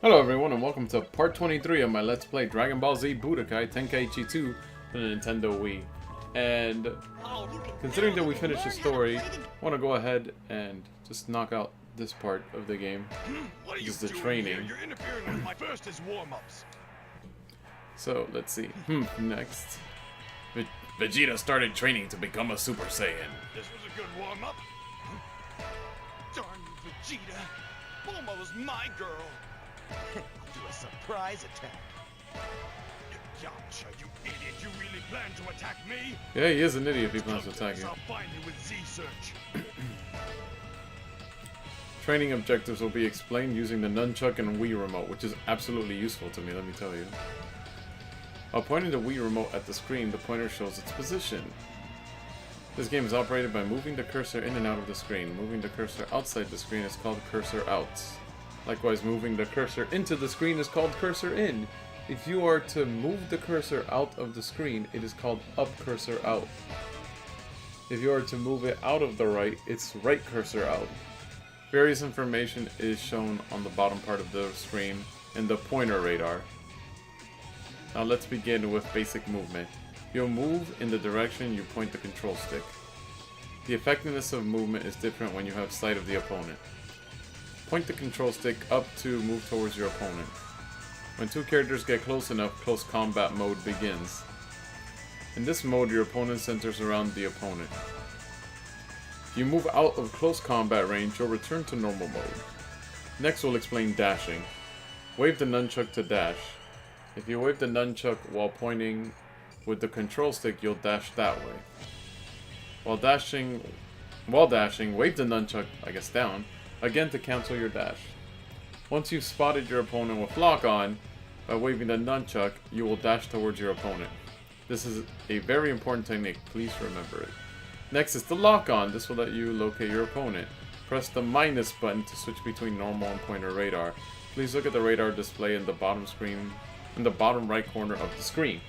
Hello everyone and welcome to part 23 of my Let's Play Dragon Ball Z Budokai Tenkaichi 2 for the Nintendo Wii. And considering that we finished the story, I want to go ahead and just knock out this part of the game. This is the training. You're interfering with my first is warm-ups. So let's see. Next. Vegeta started training to become a Super Saiyan. This was a good warm-up. Darn you, Vegeta. Bulma was my girl. I'll do a surprise attack. Yamcha, you idiot. You really plan to attack me? Yeah, he is an idiot if he plans to attack you. I'll find you with Z-Search. Training objectives will be explained using the nunchuck and Wii remote, which is absolutely useful to me, let me tell you. While pointing the Wii remote at the screen, the pointer shows its position. This game is operated by moving the cursor in and out of the screen. Moving the cursor outside the screen is called cursor out. Likewise, moving the cursor into the screen is called cursor in. If you are to move the cursor out of the screen, it is called up cursor out. If you are to move it out of the right, it's right cursor out. Various information is shown on the bottom part of the screen in the pointer radar. Now let's begin with basic movement. You'll move in the direction you point the control stick. The effectiveness of movement is different when you have sight of the opponent. Point the control stick up to move towards your opponent. When two characters get close enough, close combat mode begins. In this mode, your opponent centers around the opponent. If you move out of close combat range, you'll return to normal mode. Next, we'll explain dashing. Wave the nunchuck to dash. If you wave the nunchuck while pointing with the control stick, you'll dash that way. While dashing, wave the nunchuck, down, again to cancel your dash. Once you've spotted your opponent with lock on, by waving the nunchuck, you will dash towards your opponent. This is a very important technique, please remember it. Next is the lock on. This will let you locate your opponent. Press the minus button to switch between normal and pointer radar. Please look at the radar display in the bottom screen, in the bottom right corner of the screen.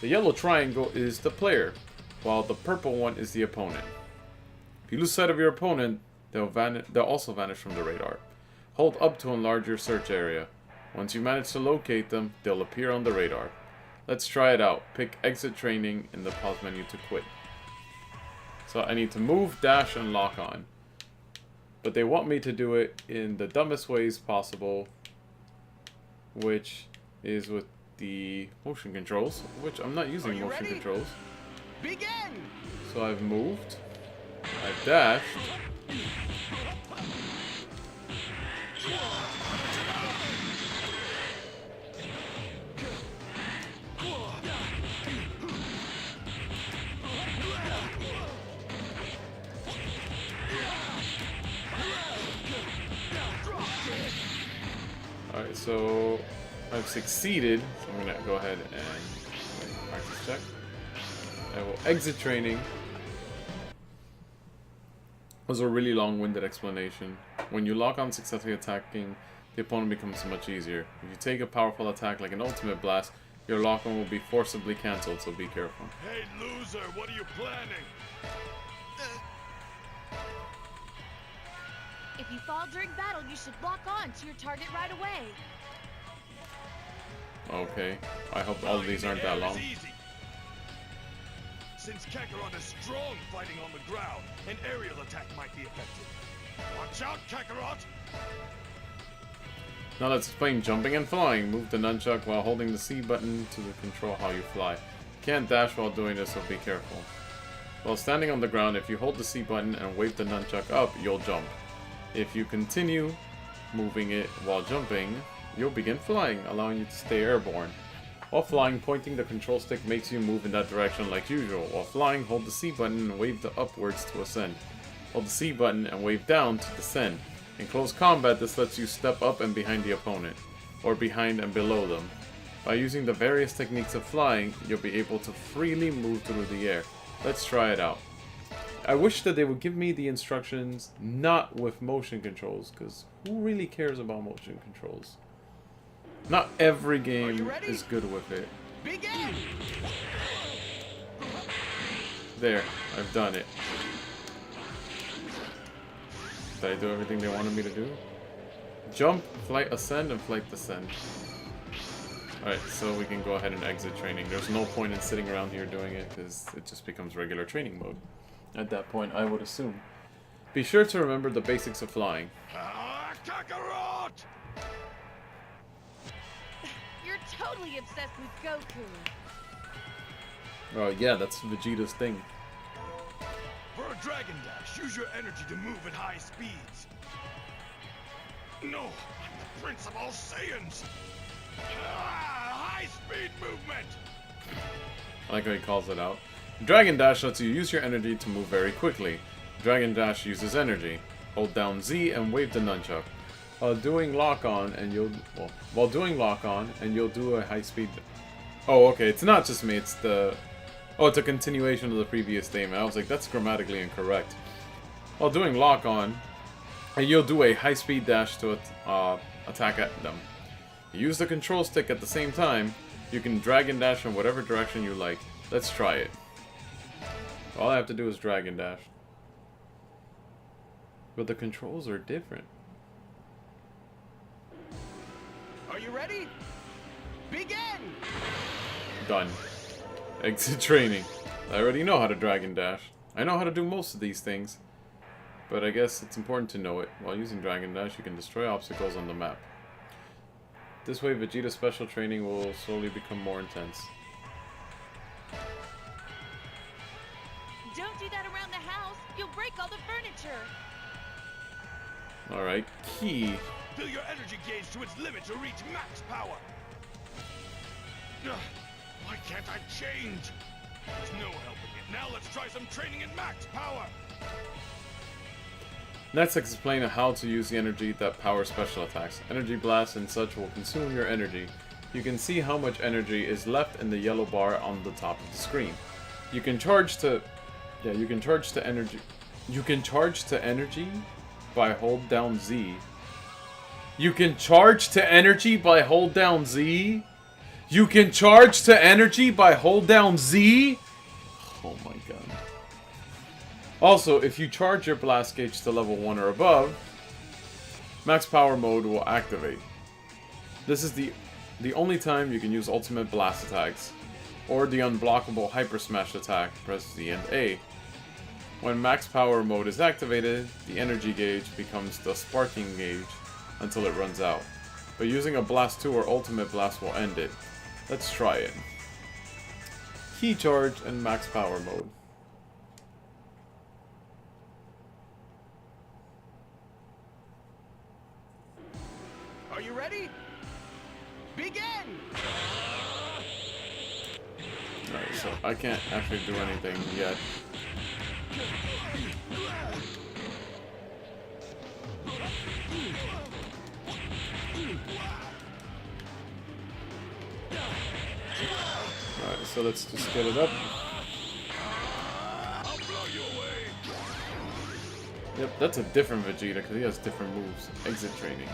The yellow triangle is the player, while the purple one is the opponent. If you lose sight of your opponent, they'll also vanish from the radar. Hold up to enlarge your search area. Once you manage to locate them, they'll appear on the radar. Let's try it out. Pick exit training in the pause menu to quit. So I need to move, dash, and lock on. But they want me to do it in the dumbest ways possible, which is with the motion controls, which I'm not using motion controls. Begin! So I've moved, I've dashed, alright, so I've succeeded, so I'm gonna go ahead and practice check. I will exit training. Was a really long-winded explanation. When you lock on successfully attacking, the opponent becomes much easier. If you take a powerful attack like an ultimate blast, your lock-on will be forcibly cancelled, so be careful. Hey, loser, what are you planning? If you fall during battle, you should lock on to your target right away. Okay, I hope all of these aren't that long. Since Kakarot is strong fighting on the ground, an aerial attack might be effective. Watch out, Kakarot! Now let's explain jumping and flying. Move the nunchuck while holding the C button to control how you fly. You can't dash while doing this, so be careful. While standing on the ground, if you hold the C button and wave the nunchuck up, you'll jump. If you continue moving it while jumping, you'll begin flying, allowing you to stay airborne. While flying, pointing the control stick makes you move in that direction like usual. While flying, hold the C button and wave the upwards to ascend. Hold the C button and wave down to descend. In close combat, this lets you step up and behind the opponent, or behind and below them. By using the various techniques of flying, you'll be able to freely move through the air. Let's try it out. I wish that they would give me the instructions not with motion controls, because who really cares about motion controls? Not every game is good with it. Begin! There, I've done it. Did I do everything they wanted me to do? Jump, flight ascend, and flight descend. Alright, so we can go ahead and exit training. There's no point in sitting around here doing it, because it just becomes regular training mode. At that point, I would assume. Be sure to remember the basics of flying. Kakarot! You're totally obsessed with Goku. Oh yeah, that's Vegeta's thing. For a Dragon Dash, use your energy to move at high speeds. No, I'm the Prince of all Saiyans. High speed movement. I like how he calls it out. Dragon Dash lets you use your energy to move very quickly. Dragon Dash uses energy. Hold down Z and wave the nunchuck. While doing lock on and you'll do a high speed. Oh, okay, it's not just me, it's the it's a continuation of the previous statement. I was like, that's grammatically incorrect. While doing lock on, and you'll do a high speed dash to attack at them. Use the control stick at the same time. You can Dragon Dash in whatever direction you like. Let's try it. All I have to do is Dragon Dash. But the controls are different. Are you ready? Begin! Done. Exit training. I already know how to Dragon Dash. I know how to do most of these things. But I guess it's important to know it. While using Dragon Dash, you can destroy obstacles on the map. This way, Vegeta's special training will slowly become more intense. Don't do that around the house. You'll break all the furniture. Alright, key. Fill your energy gauge to its limit to reach max power. Ugh, why can't I change? There's no helping it. Now let's try some training in max power. Let's explain how to use the energy that powers special attacks. Energy blasts and such will consume your energy. You can see how much energy is left in the yellow bar on the top of the screen. You can charge to energy. You can charge to energy by hold down Z. You can charge to energy by hold down Z. You can charge to energy by hold down Z. Oh my god. Also, if you charge your blast gauge to level 1 or above, max power mode will activate. This is the only time you can use ultimate blast attacks, or the unblockable hyper smash attack. Press Z and A. When max power mode is activated, the energy gauge becomes the sparking gauge until it runs out. But using a blast 2 or ultimate blast will end it. Let's try it. Key charge and max power mode. Are you ready? Begin! Alright, so I can't actually do anything yet. Alright, so let's just get it up. I'll blow you away. Yep, that's a different Vegeta because he has different moves. Exit training.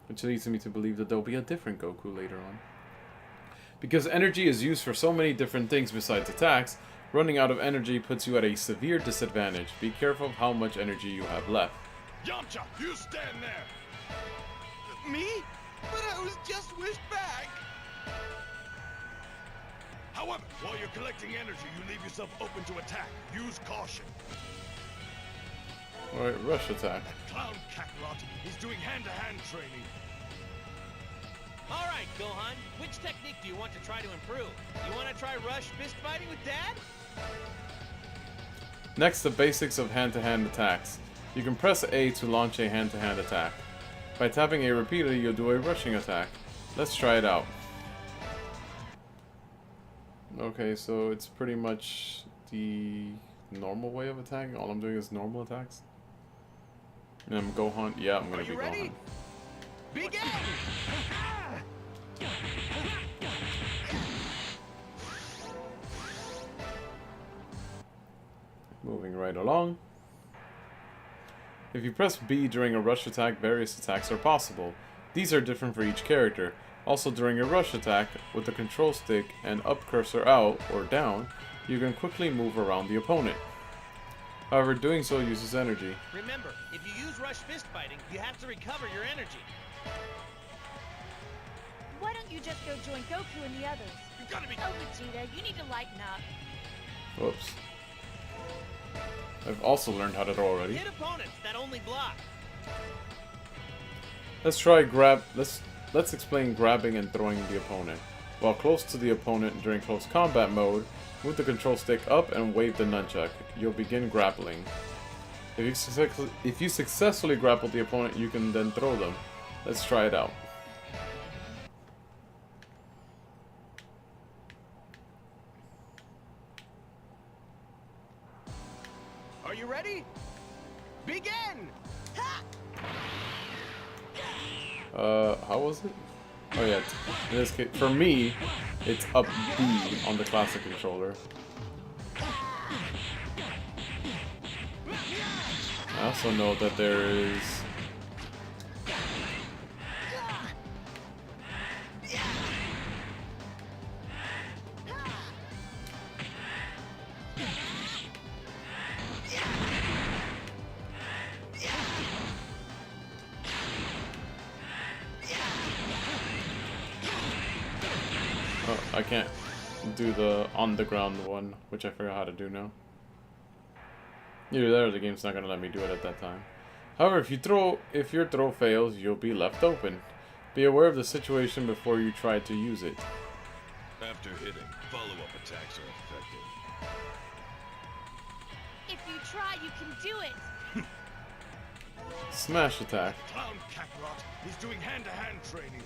Which leads me to believe that there'll be a different Goku later on. Because energy is used for so many different things besides attacks, running out of energy puts you at a severe disadvantage. Be careful of how much energy you have left. Yamcha, you stand there! Me? But I was just wished back! However, while you're collecting energy, you leave yourself open to attack. Use caution. Alright, rush attack. That clown Kakarot, he's doing hand-to-hand training. All right, Gohan. Which technique do you want to try to improve? You want to try rush fist fighting with Dad? Next, the basics of hand-to-hand attacks. You can press A to launch a hand-to-hand attack. By tapping A repeatedly, you'll do a rushing attack. Let's try it out. Okay, so it's pretty much the normal way of attacking. All I'm doing is normal attacks. And I'm Gohan. Yeah, I'm gonna be Gohan. Begin! Moving right along. If you press B during a rush attack, various attacks are possible. These are different for each character. Also, during a rush attack, with the control stick and up cursor out or down, you can quickly move around the opponent. However, doing so uses energy. Remember, if you use rush fist fighting, you have to recover your energy. Why don't you just go join Goku and the others? You gotta be. Oh, Vegeta, you need to lighten up. Whoops. I've also learned how to throw already. Hit opponents that only block. Let's try grab. Let's explain grabbing and throwing the opponent. While close to the opponent during close combat mode, move the control stick up and wave the nunchuck. You'll begin grappling. If you successfully grapple the opponent, you can then throw them. Let's try it out. Are you ready? Begin! Ha! How was it? Oh yeah, in this case, for me, it's up B on the classic controller. I also know that there is... Oh, I can't do the on the ground one, which I forgot how to do now. Either that or the game's not gonna let me do it at that time. However, if your throw fails, you'll be left open. Be aware of the situation before you try to use it. After hitting, follow-up attacks are effective. If you try, you can do it. Smash attack. Clown Kakarot is doing hand-to-hand training.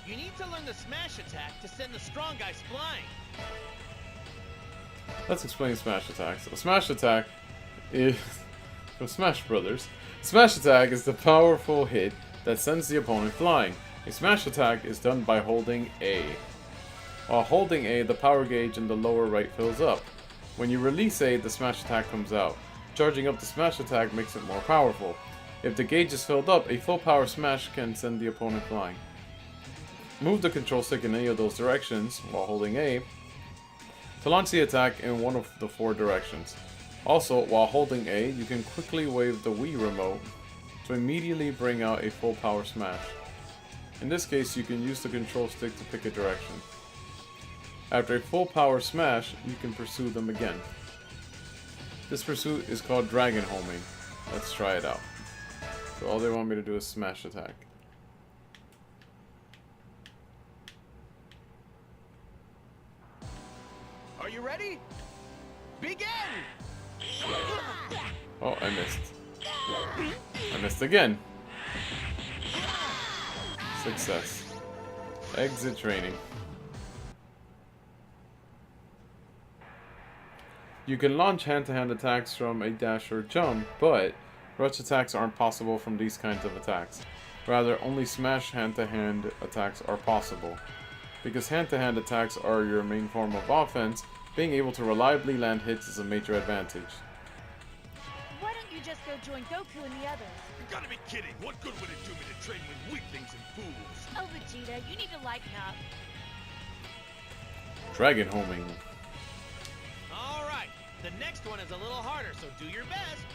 You need to learn the smash attack to send the strong guys flying. Let's explain smash attacks. A smash attack is from Smash Brothers. Smash attack is the powerful hit that sends the opponent flying. A smash attack is done by holding A. While holding A, the power gauge in the lower right fills up. When you release A, the smash attack comes out. Charging up the smash attack makes it more powerful. If the gauge is filled up, a full power smash can send the opponent flying. Move the control stick in any of those directions while holding A to launch the attack in one of the 4 directions. Also, while holding A, you can quickly wave the Wii remote to immediately bring out a full power smash. In this case, you can use the control stick to pick a direction. After a full power smash, you can pursue them again. This pursuit is called dragon homing. Let's try it out. So all they want me to do is smash attack. Are you ready? Begin! Oh, I missed. I missed again. Success. Exit training. You can launch hand-to-hand attacks from a dash or jump, but rush attacks aren't possible from these kinds of attacks. Rather, only smash hand-to-hand attacks are possible. Because hand-to-hand attacks are your main form of offense, being able to reliably land hits is a major advantage. Why don't you just go join Goku and the others? You gotta be kidding. What good would it do me to train with weaklings and fools? Oh, Vegeta, you need to lighten up. Dragon homing. Alright, the next one is a little harder, so do your best.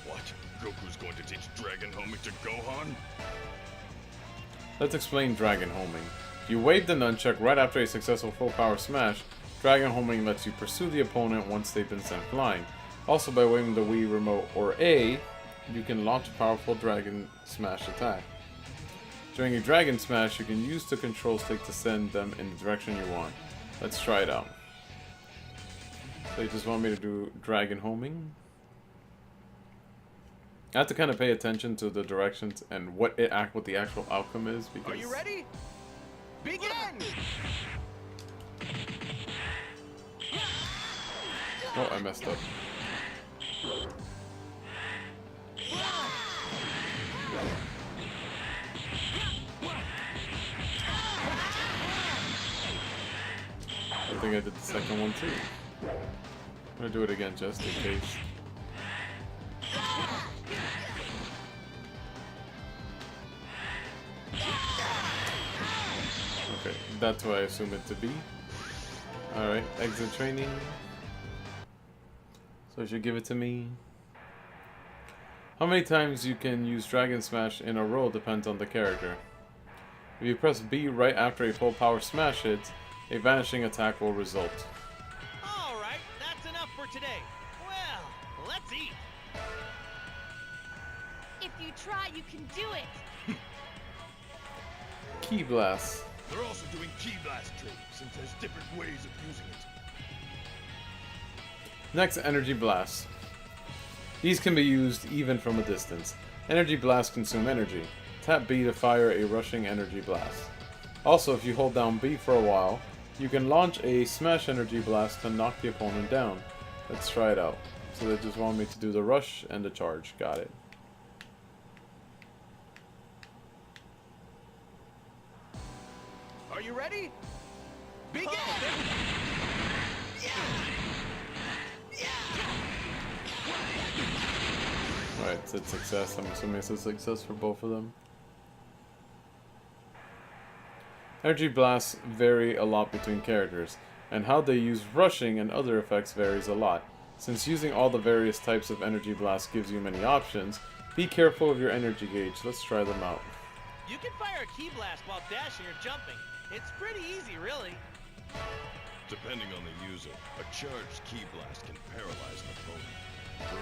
What? Goku's going to teach dragon homing to Gohan? Let's explain dragon homing. If you wave the nunchuck right after a successful full power smash, dragon homing lets you pursue the opponent once they've been sent flying. Also, by waving the Wii remote or A, you can launch a powerful dragon smash attack. During a dragon smash, you can use the control stick to send them in the direction you want. Let's try it out. So you just want me to do dragon homing? I have to kind of pay attention to the directions and what the actual outcome is because... Are you ready? Begin! Oh, I messed up. I think I did the second one too. I'm gonna do it again just in case. Okay, that's what I assume it to be. Alright, exit training. So I should give it to me. How many times you can use Dragon Smash in a row depends on the character. If you press B right after a full power smash hits, a vanishing attack will result. Alright, that's enough for today. Well, let's eat. If you try, you can do it. Key Blast. They're also doing Key Blast training, since there's different ways of using it. Next, Energy Blast. These can be used even from a distance. Energy Blasts consume energy. Tap B to fire a rushing Energy Blast. Also, if you hold down B for a while, you can launch a Smash Energy Blast to knock the opponent down. Let's try it out. So they just want me to do the rush and the charge. Got it. Are you ready? Begin! Alright, it said success. I'm assuming it's a success for both of them. Energy blasts vary a lot between characters, and how they use rushing and other effects varies a lot. Since using all the various types of energy blasts gives you many options, be careful of your energy gauge. Let's try them out. You can fire a Key Blast while dashing or jumping. It's pretty easy, really. Depending on the user, a charged Key Blast can paralyze an opponent.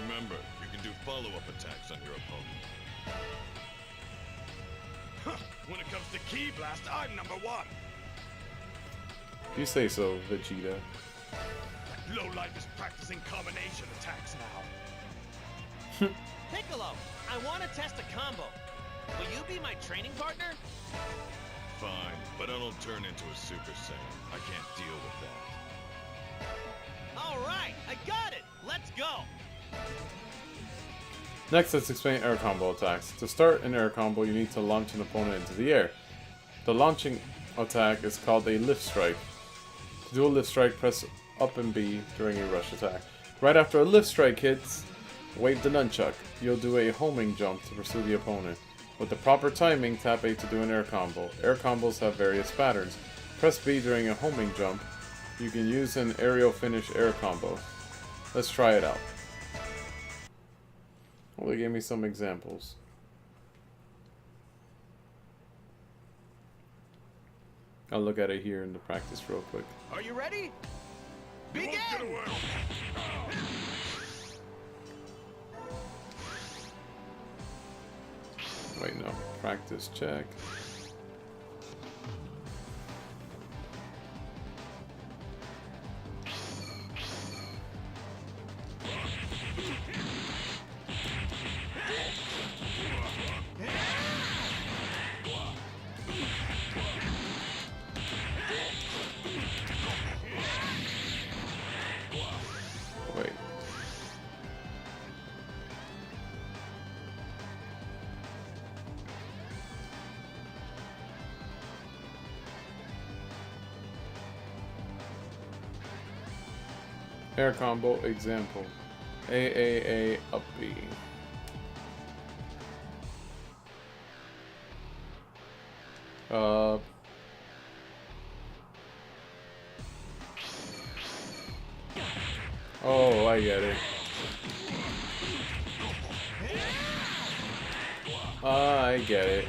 Remember, you can do follow-up attacks on your opponent. When it comes to Key Blast, I'm number one! If you say so, Vegeta. Lowlife is practicing combination attacks now. Piccolo, I want to test a combo. Will you be my training partner? Fine, but I don't turn into a Super Saiyan. I can't deal with that. Alright, I got it! Let's go! Next, let's explain air combo attacks. To start an air combo, you need to launch an opponent into the air. The launching attack is called a lift strike. To do a lift strike, press up and B during a rush attack. Right after a lift strike hits, wave the nunchuck. You'll do a homing jump to pursue the opponent. With the proper timing, tap A to do an air combo. Air combos have various patterns. Press B during a homing jump. You can use an aerial finish air combo. Let's try it out. Well, they gave me some examples. I'll look at it here in the practice real quick. Are you ready? You won't Begin! get away. Wait, no. Practice check. Wait. Air combo example. A up B. Oh, I get it. I get it.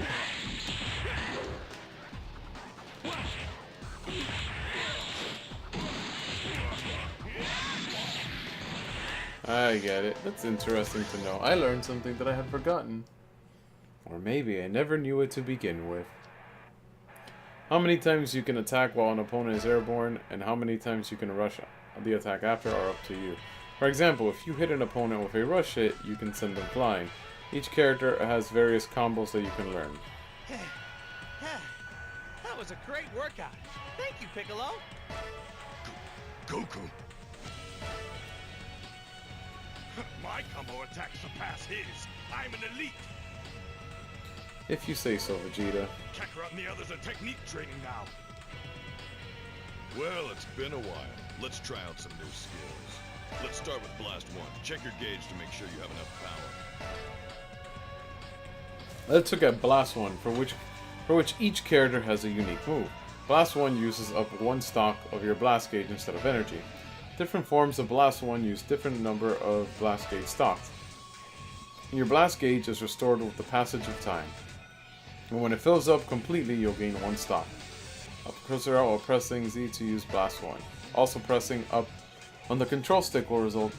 I get it. That's interesting to know. I learned something that I had forgotten. Or maybe I never knew it to begin with. How many times you can attack while an opponent is airborne, and how many times you can rush the attack after are up to you. For example, if you hit an opponent with a rush hit, you can send them flying. Each character has various combos that you can learn. That was a great workout. Thank you, Piccolo. Goku. My combo attacks surpass his. I'm an elite. If you say so, Vegeta. Kakarot and the others are technique training now. Well, it's been a while. Let's try out some new skills. Let's start with Blast 1. Check your gauge to make sure you have enough power. Let's look at Blast 1, for which each character has a unique move. Blast 1 uses up one stock of your blast gauge instead of energy. Different forms of Blast 1 use different number of blast gauge stocks. Your blast gauge is restored with the passage of time. And when it fills up completely, you'll gain 1 stock. Up cursor out while pressing Z to use Blast 1. Also pressing up on the control stick will result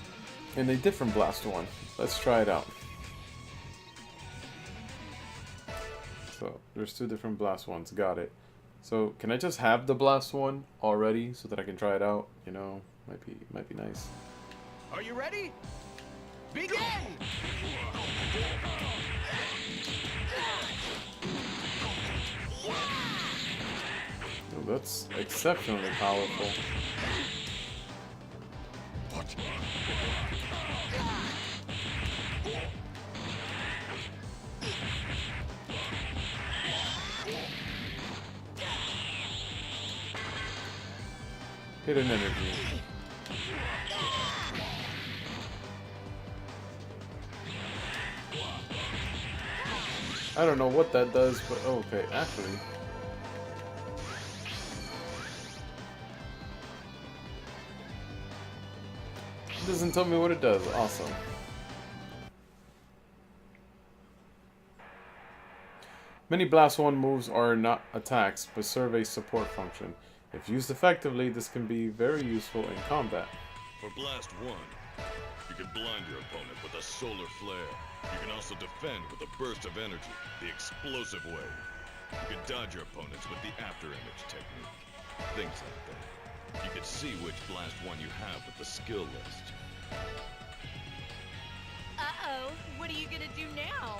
in a different Blast 1. Let's try it out. So, there's 2 different Blast 1s. Got it. So, can I just have the Blast 1 already so that I can try it out? You know, might be nice. Are you ready? Begin! Oh, that's exceptionally powerful. Hidden energy. I don't know what that does, but okay, actually. It doesn't tell me what it does. Awesome. Many Blast 1 moves are not attacks, but serve a support function. If used effectively, this can be very useful in combat. For Blast 1, you can blind your opponent with a solar flare. You can also defend with a burst of energy, the explosive wave. You can dodge your opponents with the after image technique. Things like that. You can see which Blast 1 you have with the skill list. Uh-oh, what are you gonna do now?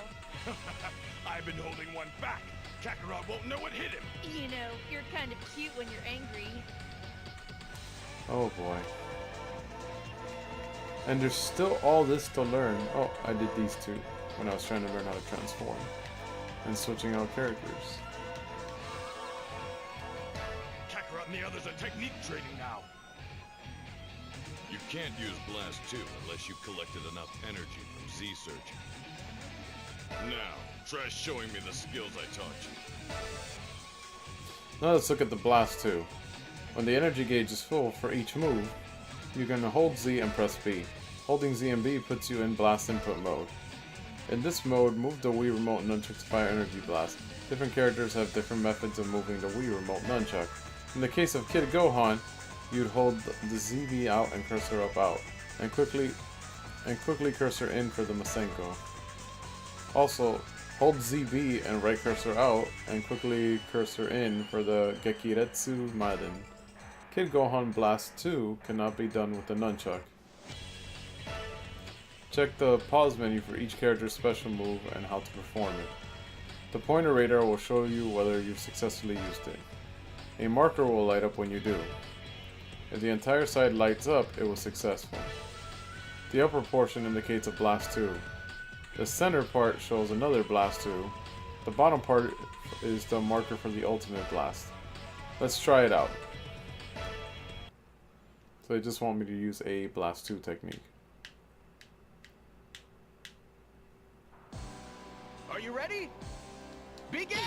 I've been holding one back. Kakarot won't know what hit him. You know, you're kind of cute when you're angry. Oh boy. And there's still all this to learn. Oh, I did these 2 when I was trying to learn how to transform. And switching out characters. Kakarot and the others are technique training now. You can't use Blast 2 unless you collected enough energy from Z-Search. Now, try showing me the skills I taught you. Now let's look at the Blast 2. When the energy gauge is full for each move, you can hold Z and press B. Holding Z and B puts you in Blast input mode. In this mode, move the Wii Remote Nunchuck to fire Energy Blast. Different characters have different methods of moving the Wii Remote Nunchuck. In the case of Kid Gohan, you'd hold the ZB out and cursor up out, and quickly cursor in for the Masenko. Also, hold ZB and right cursor out, and quickly cursor in for the Gekiretsu Maden. Kid Gohan Blast 2 cannot be done with the nunchuck. Check the pause menu for each character's special move and how to perform it. The pointer radar will show you whether you've successfully used it. A marker will light up when you do. If the entire side lights up, it was successful. The upper portion indicates a Blast 2. The center part shows another Blast 2. The bottom part is the marker for the ultimate blast. Let's try it out. So they just want me to use a Blast 2 technique. Are you ready? Begin!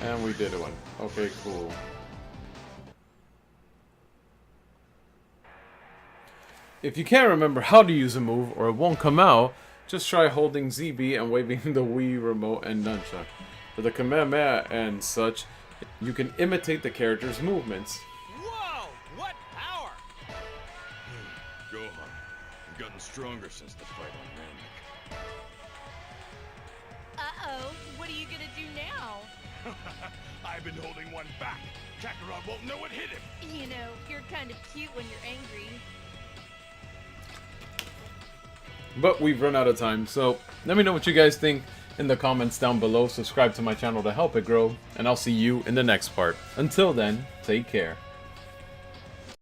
And we did one. Okay, cool. If you can't remember how to use a move or it won't come out, just try holding ZB and waving the Wii Remote and Nunchuck. For the Kamehameha and such, you can imitate the character's movements. Whoa! What power! Gohan, you've gotten stronger since the fight on Namek. Uh-oh, what are you gonna do now? I've been holding one back. Kakarot won't know what hit him. You know, you're kind of cute when you're angry. But we've run out of time, so let me know what you guys think in the comments down below. Subscribe to my channel to help it grow, and I'll see you in the next part. Until then, take care.